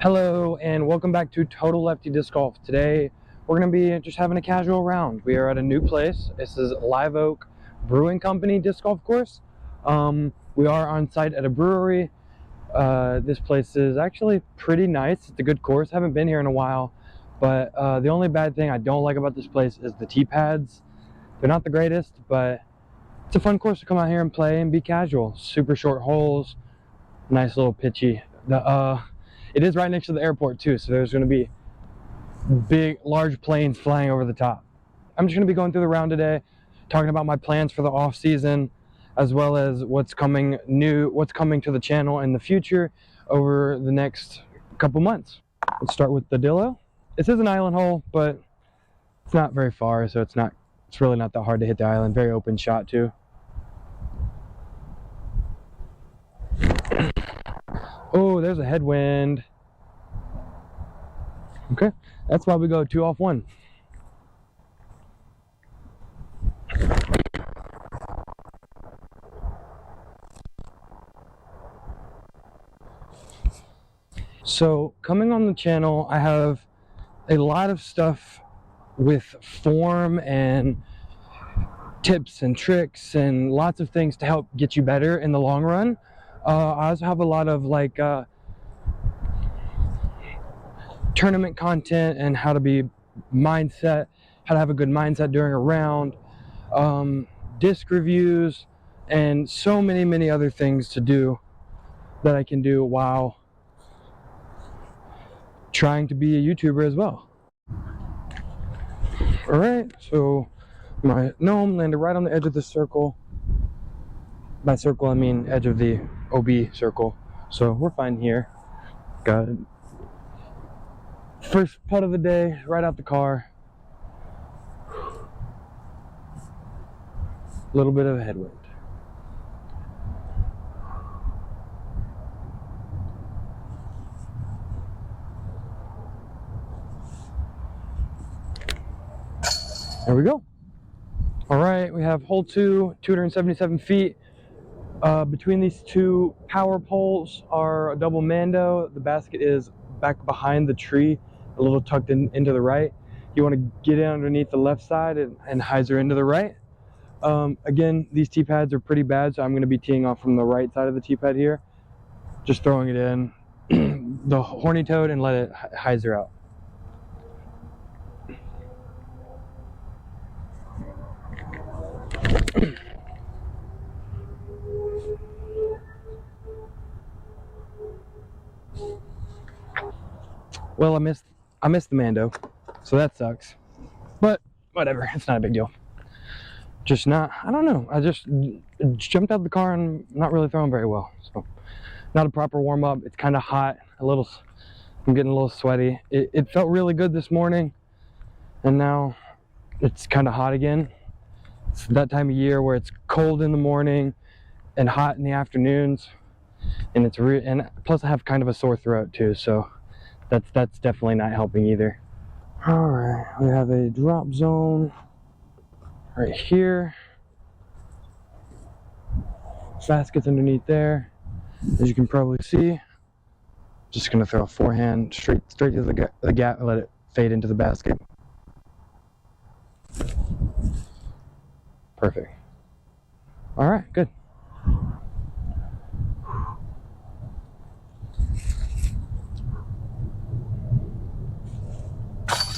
Hello and welcome back to Total Lefty Disc Golf. Today we're going to be just having a casual round. We are at a new place. This is Live Oak Brewing Company disc golf course. We are on site at a brewery. This place is actually pretty nice. It's a good course. Haven't been here in a while, but the only bad thing I don't like about this place is the tee pads. They're not the greatest, but it's a fun course to come out here and play and be casual. Super short holes, nice little pitchy. It is right next to the airport too, so there's going to be large planes flying over the top. I'm just going to be going through the round today, talking about my plans for the off season, as well as what's coming to the channel in the future over the next couple months. Let's start with the Dillo. This is an island hole, but it's not very far, so it's really not that hard to hit the island. Very open shot too. Oh, there's a headwind. Okay, that's why we go 2 off 1. So coming on the channel, I have a lot of stuff with form and tips and tricks and lots of things to help get you better in the long run. I also have a lot of tournament content and how to have a good mindset during a round, disc reviews, and so many other things to do that I can do while trying to be a YouTuber as well. All right, so my gnome landed right on the edge of the circle. By circle, I mean edge of the OB circle. So we're fine here. Got it. First putt of the day, right out the car. A little bit of a headwind. There we go. All right, we have hole 2, 277 feet. Between these two power poles are a double Mando. The basket is back behind the tree, a little tucked into the right. You want to get in underneath the left side and hyzer into the right. Again, these tee pads are pretty bad, so I'm going to be teeing off from the right side of the tee pad here. Just throwing it in the horny toad and let it hyzer out. Well, I missed the Mando, so that sucks. But whatever, it's not a big deal. I don't know. I just jumped out of the car and not really throwing very well. So not a proper warm up. It's kind of hot. I'm getting a little sweaty. It felt really good this morning, and now it's kind of hot again. It's that time of year where it's cold in the morning and hot in the afternoons, and and plus I have kind of a sore throat too, so that's definitely not helping either. All right, we have a drop zone right here. Basket's underneath there, as you can probably see. Just gonna throw a forehand straight to the gap and let it fade into the basket. Perfect. All right, good.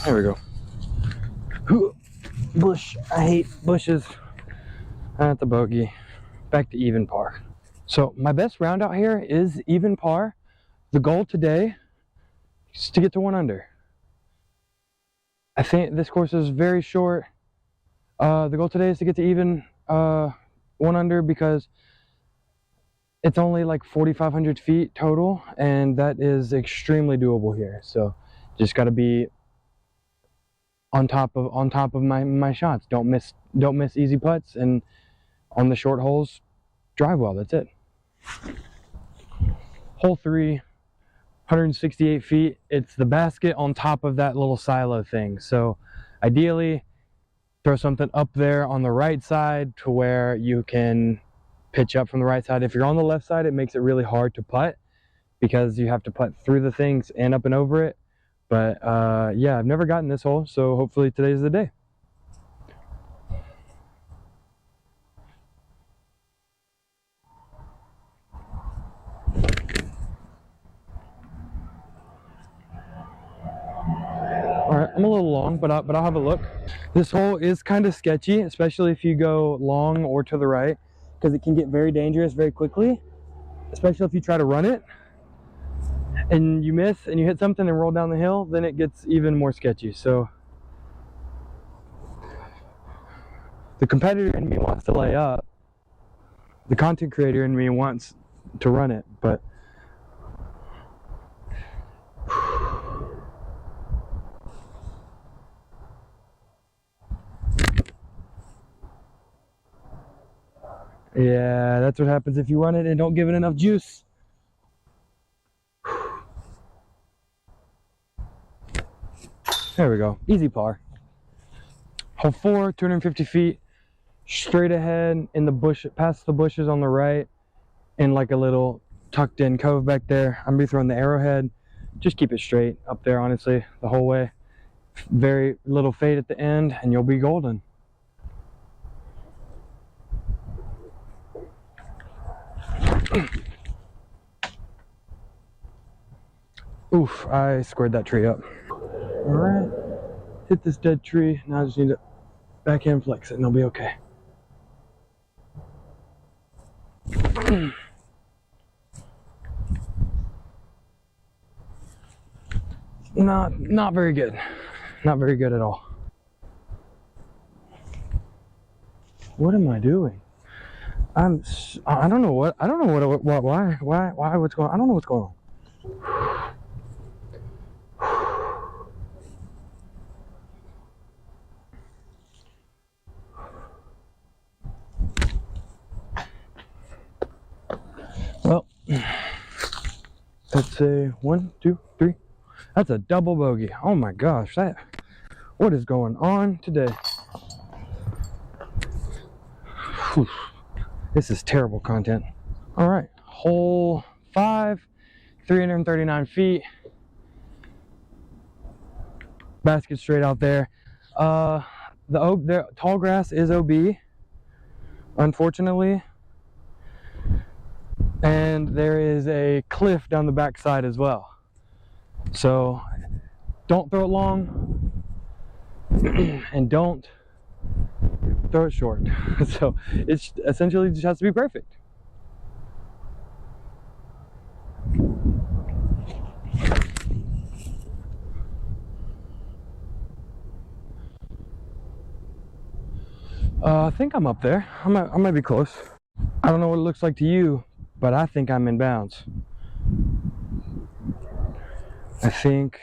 There we go. Bush. I hate bushes. At the bogey. Back to even par. So my best round out here is even par. The goal today is to get to 1 under. I think this course is very short. The goal today is to get to even 1 under because it's only like 4,500 feet total, and that is extremely doable here. So just got to be on top of my shots. Don't miss easy putts, and on the short holes, drive well. That's it. Hole 3, 168 feet. It's the basket on top of that little silo thing. So ideally, throw something up there on the right side to where you can pitch up from the right side. If you're on the left side, it makes it really hard to putt because you have to putt through the things and up and over it. But yeah, I've never gotten this hole, so hopefully today's the day. All right, I'm a little long, but I'll have a look. This hole is kind of sketchy, especially if you go long or to the right, because it can get very dangerous very quickly, especially if you try to run it and you miss and you hit something and roll down the hill, then it gets even more sketchy. So the competitor in me wants to lay up, the content creator in me wants to run it, but yeah, that's what happens if you run it and don't give it enough juice. There we go, easy par. Hole 4, 250 feet, straight ahead in the bush, past the bushes on the right, in like a little tucked in cove back there. I'm gonna be throwing the arrowhead. Just keep it straight up there, honestly, the whole way. Very little fade at the end, and you'll be golden. Oof, I squared that tree up. All right, hit this dead tree. Now I just need to backhand flex it and I'll be okay. Not very good. Not very good at all. What am I doing? I don't know what, what's going on. I don't know what's going on. Well, let's say 1, 2, 3. That's a double bogey. Oh my gosh, what is going on today? Whew. This is terrible content. All right, hole 5, 339 feet. Basket straight out there. The tall grass is OB, unfortunately. And there is a cliff down the back side as well. So don't throw it long and don't throw it short. So it's essentially just has to be perfect. I think I'm up there. I might be close. I don't know what it looks like to you, but I think I'm in bounds. I think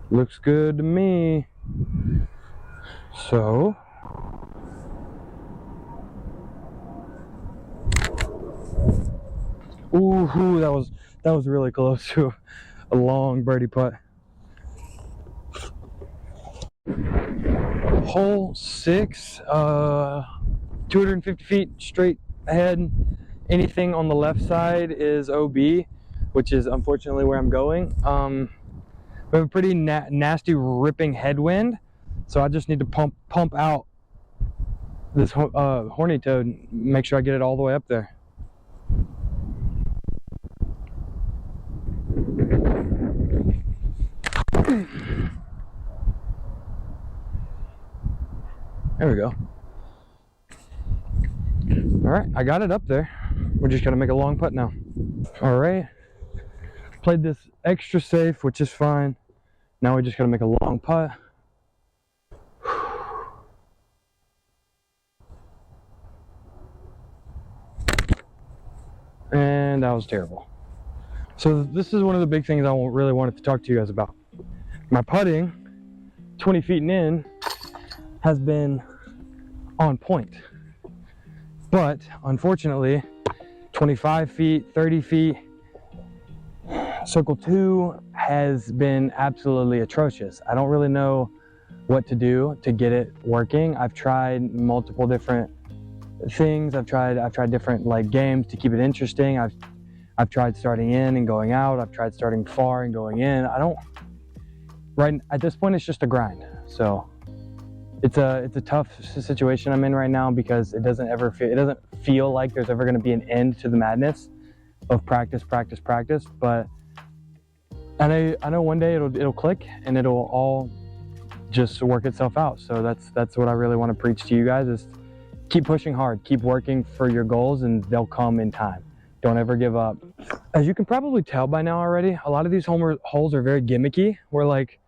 looks good to me. So ooh, that was really close to a long birdie putt. Hole 6, 250 feet straight ahead. Anything on the left side is OB, which is unfortunately where I'm going. We have a pretty nasty ripping headwind, so I just need to pump out this horny toad, make sure I get it all the way up there. There we go. All right, I got it up there. We're just gonna make a long putt now. All right, played this extra safe, which is fine. Now we just gotta make a long putt. And that was terrible. So this is one of the big things I really wanted to talk to you guys about. My putting, 20 feet and in, has been on point. But unfortunately, 25 feet, 30 feet, circle 2 has been absolutely atrocious. I don't really know what to do to get it working. I've tried multiple different things. I've tried different like games to keep it interesting. I've I've tried starting in and going out. I've tried starting far and going in. Right at this point, it's just a grind. So it's a tough situation I'm in right now, because it doesn't feel like there's ever going to be an end to the madness of practice. But I know one day it'll click and it'll all just work itself out. So that's what I really want to preach to you guys, is keep pushing hard, keep working for your goals, and they'll come in time. Don't ever give up. As you can probably tell by now already, a lot of these holes are very gimmicky, where like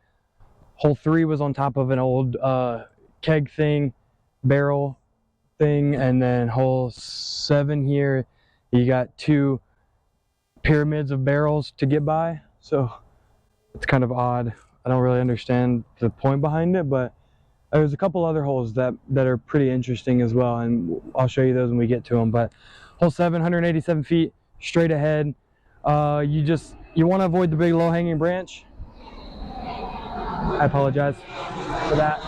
hole 3 was on top of an old keg thing, barrel thing, and then hole 7 here, you got 2 pyramids of barrels to get by. So it's kind of odd. I don't really understand the point behind it, but there's a couple other holes that are pretty interesting as well, and I'll show you those when we get to them. But hole 7, 187 feet, straight ahead. You want to avoid the big low-hanging branch. I apologize for that.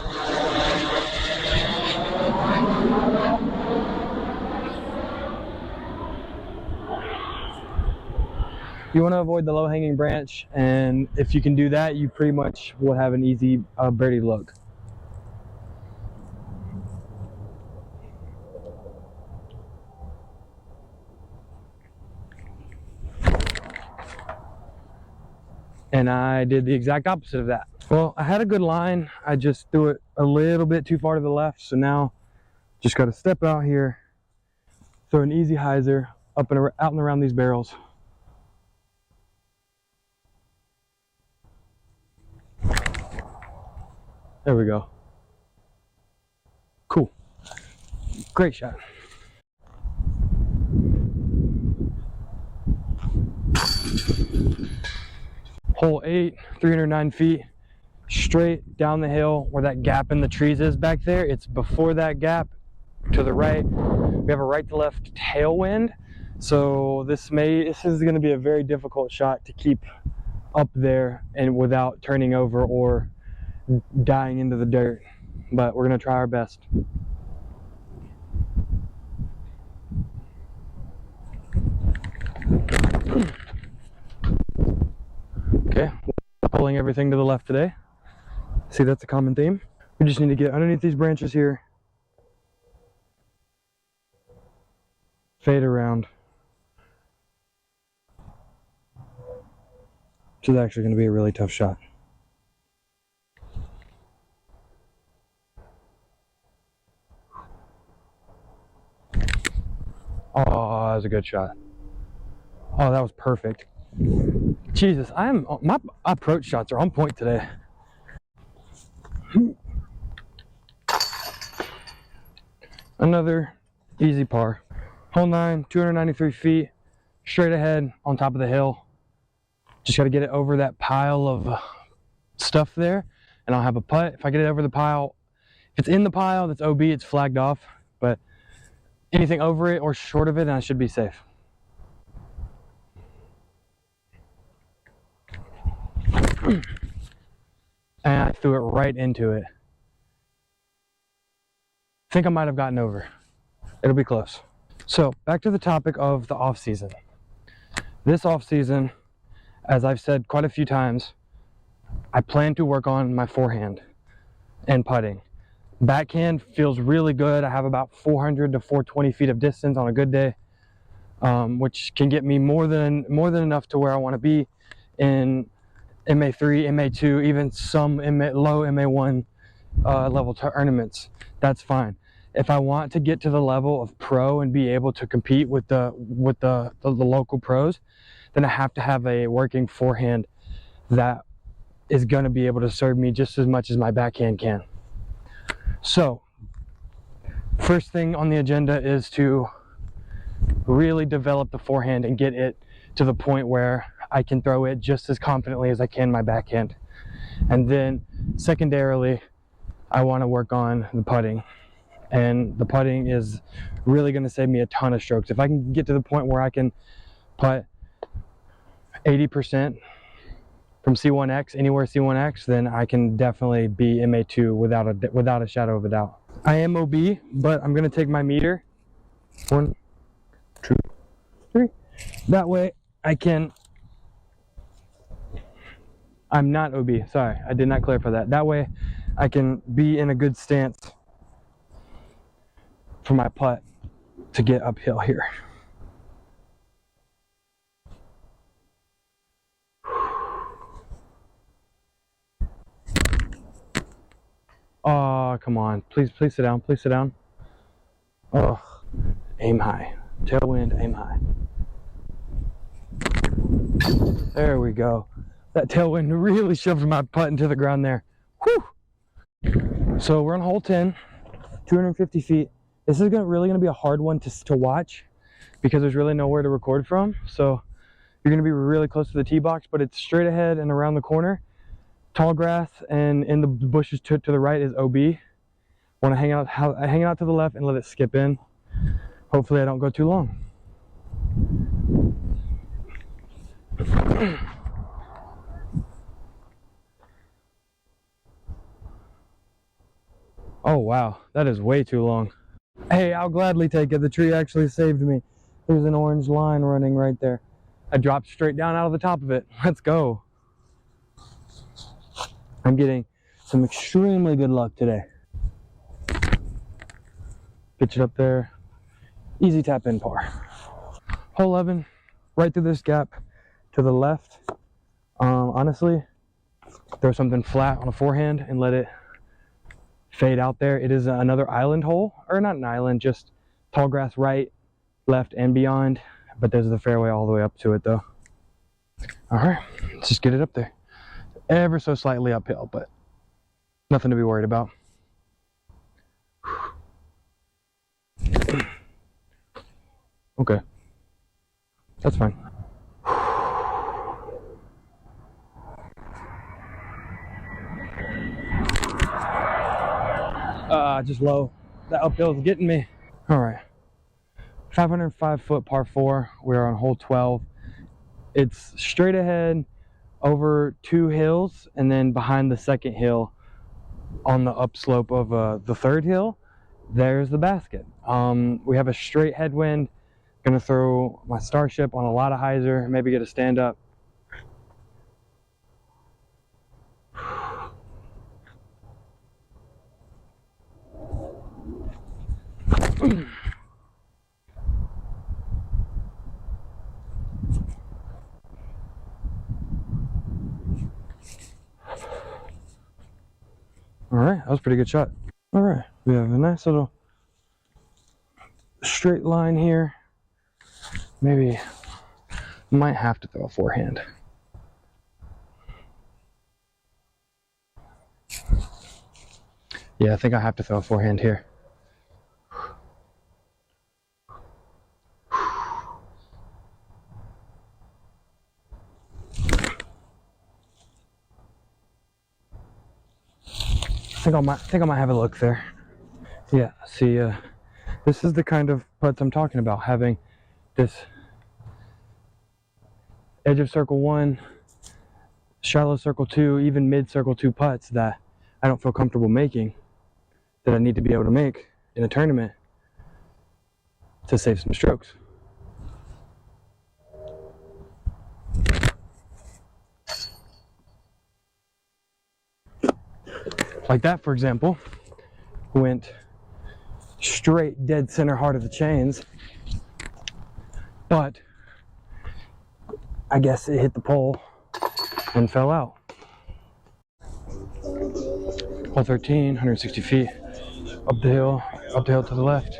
You want to avoid the low-hanging branch, and if you can do that, you pretty much will have an easy birdie look. And I did the exact opposite of that. Well, I had a good line. I just threw it a little bit too far to the left. So now just got to step out here, throw an easy hyzer out and around these barrels. There we go. Cool. Great shot. Hole 8, 309 feet, straight down the hill where that gap in the trees is back there. It's before that gap to the right. We have a right to left tailwind. So this is going to be a very difficult shot to keep up there and without turning over or dying into the dirt. But we're going to try our best. Okay, pulling everything to the left today. See, that's a common theme. We just need to get underneath these branches here. Fade around. Which is actually going to be a really tough shot. Oh, that was a good shot. Oh, that was perfect. Jesus, my approach shots are on point today. Another easy par. Hole 9, 293 feet, straight ahead on top of the hill. Just got to get it over that pile of stuff there, and I'll have a putt. If I get it over the pile, if it's in the pile, that's OB, it's flagged off. But anything over it or short of it, and I should be safe. And I threw it right into it. I think I might have gotten over. It'll be close. So back to the topic of the off season. This off season, as I've said quite a few times, I plan to work on my forehand and putting. Backhand feels really good. I have about 400 to 420 feet of distance on a good day, which can get me more than enough to where I want to be in MA3, MA2, even some low MA1 level tournaments. That's fine. If I want to get to the level of pro and be able to compete with the local pros, then I have to have a working forehand that is going to be able to serve me just as much as my backhand can. So, first thing on the agenda is to really develop the forehand and get it to the point where I can throw it just as confidently as I can my backhand. And then secondarily, I want to work on the putting. And the putting is really going to save me a ton of strokes. If I can get to the point where I can putt 80% from C1X, anywhere C1X, then I can definitely be MA2 without a shadow of a doubt. I am OB, but I'm going to take my meter. 1, 2, 3. That way I'm not OB, sorry, I did not clarify that. That way I can be in a good stance for my putt to get uphill here. Oh, come on. Please sit down. Please sit down. Oh, aim high. Tailwind, aim high. There we go. That tailwind really shoved my putt into the ground there. Whew. So we're on hole 10, 250 feet. This is really going to be a hard one to watch because there's really nowhere to record from. So you're going to be really close to the tee box, but it's straight ahead and around the corner. Tall grass, and in the bushes to the right is OB. Want to hang out to the left and let it skip in. Hopefully I don't go too long. Oh wow, that is way too long. Hey, I'll gladly take it. The tree actually saved me. There's an orange line running right there. I dropped straight down out of the top of it. Let's go. I'm getting some extremely good luck today. Pitch it up there. Easy tap in par. Hole 11, right through this gap to the left. Honestly, throw something flat on a forehand and let it fade out there. It is another island hole, or not an island, just tall grass right, left, and beyond. But there's the fairway all the way up to it though. All right, let's just get it up there. Ever so slightly uphill, but nothing to be worried about. Okay, that's fine. Just low. That uphill is getting me. All right, 505-foot par 4. We're on hole 12. It's straight ahead over 2 hills, and then behind the second hill on the upslope of the third hill, there's the basket. We have a straight headwind. Gonna throw my Starship on a lot of hyzer, maybe get a stand up. All right, that was a pretty good shot. All right, we have a nice little straight line here. Maybe might have to throw a forehand. Yeah, I think I have to throw a forehand here. I think I might have a look there. Yeah, see, this is the kind of putts I'm talking about, having this edge of circle 1, shallow circle 2, even mid circle 2 putts that I don't feel comfortable making, that I need to be able to make in a tournament to save some strokes. Like that, for example, went straight dead center heart of the chains, but I guess it hit the pole and fell out. Hole 13, 160 feet, up the hill to the left.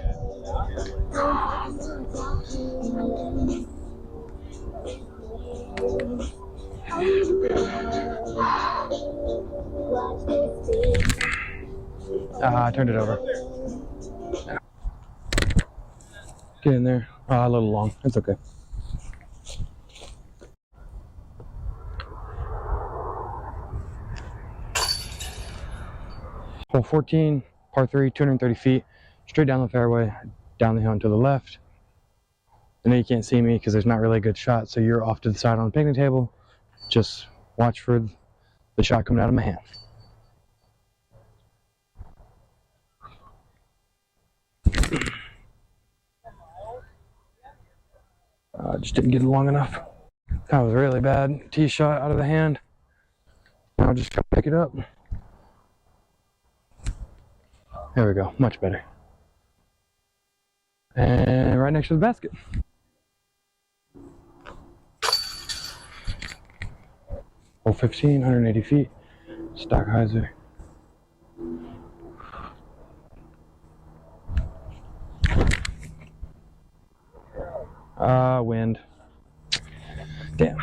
I turned it over. Get in there. A little long. It's okay. Hole 14, par 3, 230 feet, straight down the fairway, down the hill and to the left. I know you can't see me because there's not really a good shot, so you're off to the side on the picnic table. Just watch for the shot coming out of my hand. Just didn't get it long enough. That was really bad. Tee shot out of the hand. Now just gotta pick it up. There we go, much better. And right next to the basket. Hole 15, 180 feet. Stockhauser. Wind. Damn.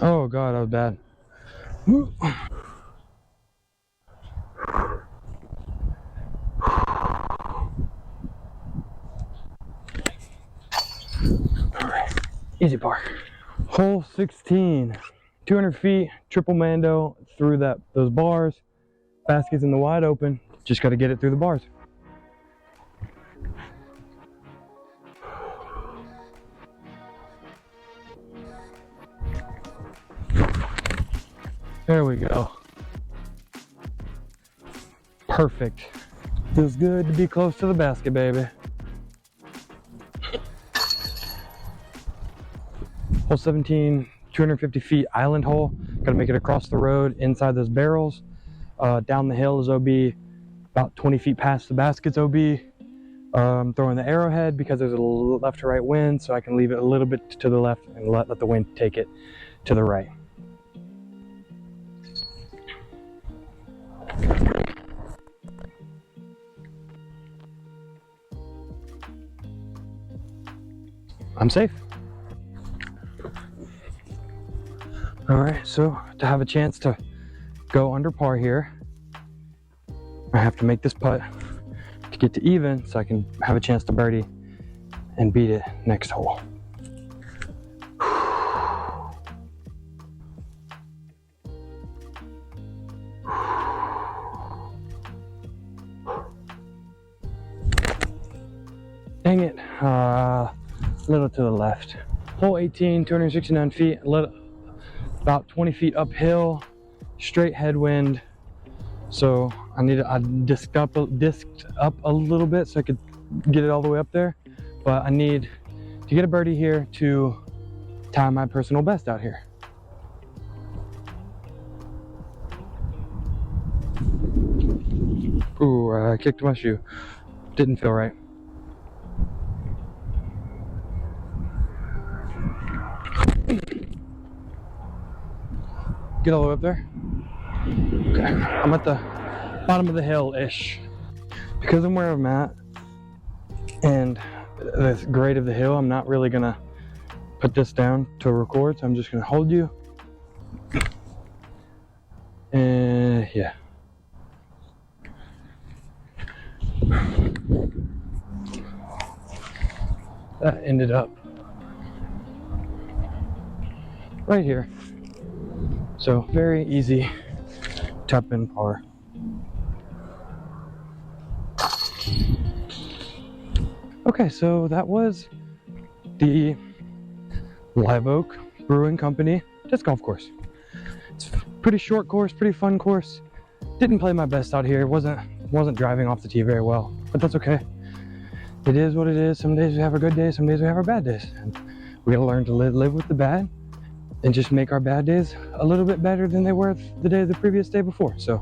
Oh god, that was bad. Woo. Alright, easy par. Hole 16, 200 feet, triple Mando through those bars. Basket's in the wide open. Just got to get it through the bars. There we go. Perfect. Feels good to be close to the basket, baby. Hole 17, 250 feet island hole. Gotta make it across the road, inside those barrels. Down the hill is OB, about 20 feet past the basket's OB. I'm throwing the arrowhead because there's a left to right wind, so I can leave it a little bit to the left and let the wind take it to the right. I'm safe. All right, so to have a chance to go under par here, I have to make this putt to get to even so I can have a chance to birdie and beat it next hole. Dang it, a little to the left. Hole 18, 269 feet, about 20 feet uphill, straight headwind. So I disked up a little bit so I could get it all the way up there. But I need to get a birdie here to tie my personal best out here. Ooh, I kicked my shoe. Didn't feel right. Get all the way up there. Okay, I'm at the bottom of the hill-ish. Because I'm where I'm at and the grade of the hill, I'm not really gonna put this down to record, so I'm just gonna hold you. And yeah. That ended up right here. So very easy tap in par. Okay, so that was the Live Oak Brewing Company disc golf course. It's a pretty short course, pretty fun course. Didn't play my best out here. Wasn't driving off the tee very well, but that's okay. It is what it is. Some days we have our good days, some days we have our bad days, and we gotta learn to live with the bad and just make our bad days a little bit better than they were the previous day before. So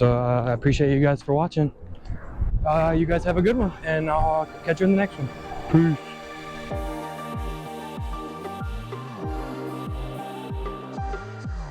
I appreciate you guys for watching. You guys have a good one, and I'll catch you in the next one. Peace.